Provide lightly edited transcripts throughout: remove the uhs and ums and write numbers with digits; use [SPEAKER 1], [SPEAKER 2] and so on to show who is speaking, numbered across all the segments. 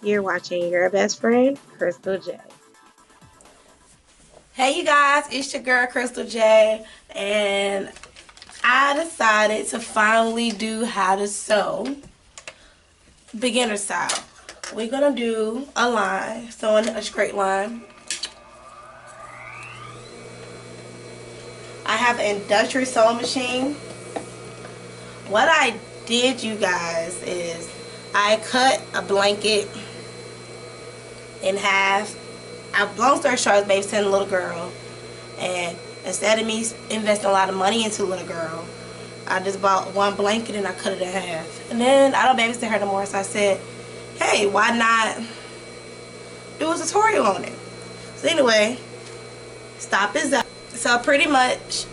[SPEAKER 1] You're watching Your Best Friend, Crystal J.
[SPEAKER 2] Hey you guys, it's your girl Crystal J, and I decided to finally do how to sew beginner style. We're gonna do a line, sewing a straight line. I have an industrial sewing machine. What I did, you guys, is I cut a blanket in half. Long story short, I was babysitting a little girl, and instead of me investing a lot of money into a little girl, I just bought one blanket and I cut it in half. And then I don't babysit her no more, so I said, hey, why not do a tutorial on it? So anyway, stop is up. So pretty much,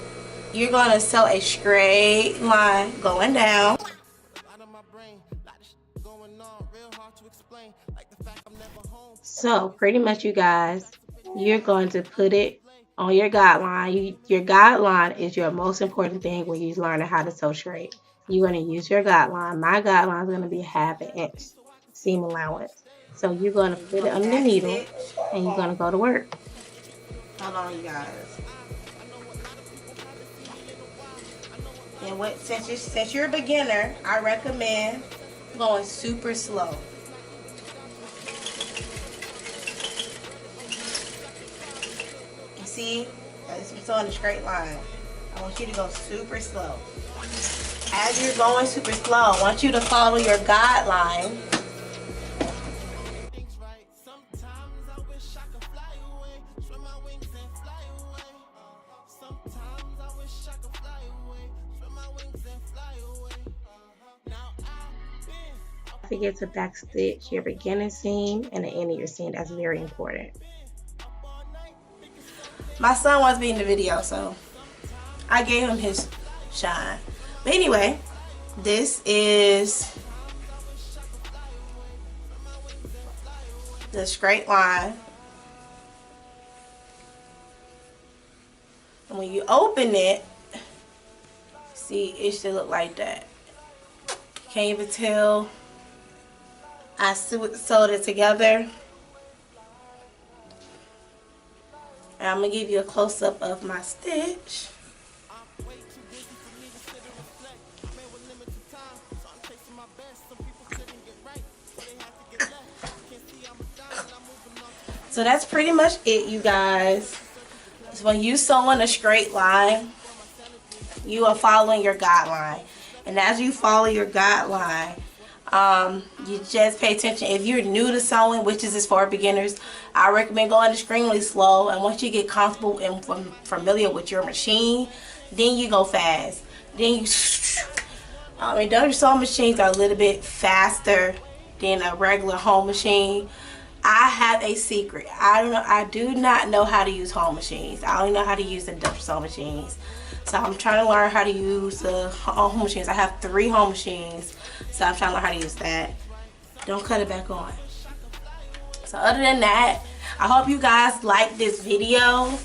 [SPEAKER 2] you're going to sew a straight line going down.
[SPEAKER 1] So pretty much, you guys, you're going to put it on your guideline. Your guideline is your most important thing when you're learning how to sew straight. You're going to use your guideline. My guideline is going to be 1/2 inch seam allowance. So you're going to put it under the needle and you're going to go to work.
[SPEAKER 2] Hold on, you guys. And since you're a beginner, I recommend going super slow. See, it's on a straight line. I want you to go super slow. As you're going super slow, I want you to follow your guideline.
[SPEAKER 1] Don't forget to back stitch your beginning seam and the end of your seam. That's very important.
[SPEAKER 2] My son wants to be in the video, so I gave him his shine. But anyway, this is the straight line. And when you open it, see, it should look like that. Can't even tell. I sewed it together. And I'm going to give you a close-up of my stitch. So that's pretty much it, you guys. So when you sewing a straight line, you are following your guideline. And as you follow your guideline, you just pay attention. If you're new to sewing, which is for beginners, I recommend going extremely slow. And once you get comfortable and familiar with your machine, then you go fast. Then you industrial sewing machines are a little bit faster than a regular home machine. I have a secret. I do not know how to use home machines. I only know how to use industrial sewing machines. So I'm trying to learn how to use the home machines. I have 3 home machines. So I'm trying to learn how to use that. Don't cut it back on. So other than that, I hope you guys like this video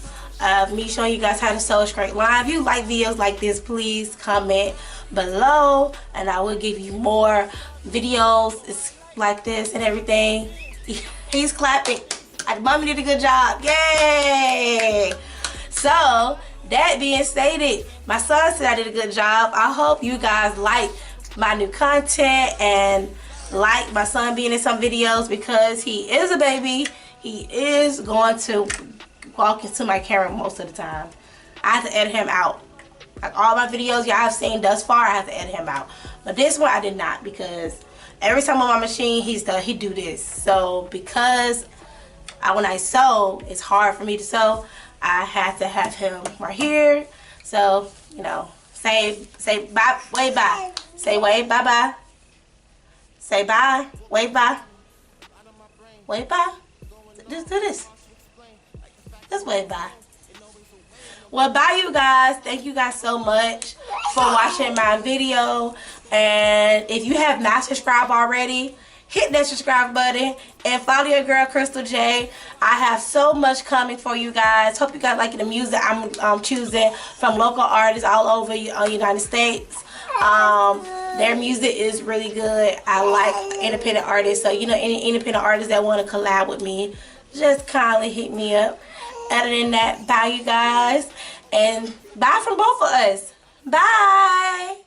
[SPEAKER 2] of me showing you guys how to sew a straight line. If you like videos like this, please comment below and I will give you more videos like this and everything. He's clapping. Mommy did a good job. Yay! So that being stated, my son said I did a good job. I hope you guys like my new content and like my son being in some videos, because he is a baby. He is going to walk into my camera most of the time. I have to edit him out. Like all my videos y'all have seen thus far, I have to edit him out. But this one I did not, because every time on my machine he do this. So because when I sew, it's hard for me to sew. I have to have him right here. So, you know, say bye, wave bye. Say wave bye bye. Say bye, wave bye. Wave bye. Just do this. Just wave bye. Well, bye you guys. Thank you guys so much for watching my video. And if you have not subscribed already, hit that subscribe button and follow your girl Crystal J. I have so much coming for you guys. Hope you guys like the music I'm choosing from local artists all over the United States. Their music is really good. I like independent artists. So, any independent artists that want to collab with me, just kindly hit me up. Other than that, bye, you guys. And bye from both of us. Bye.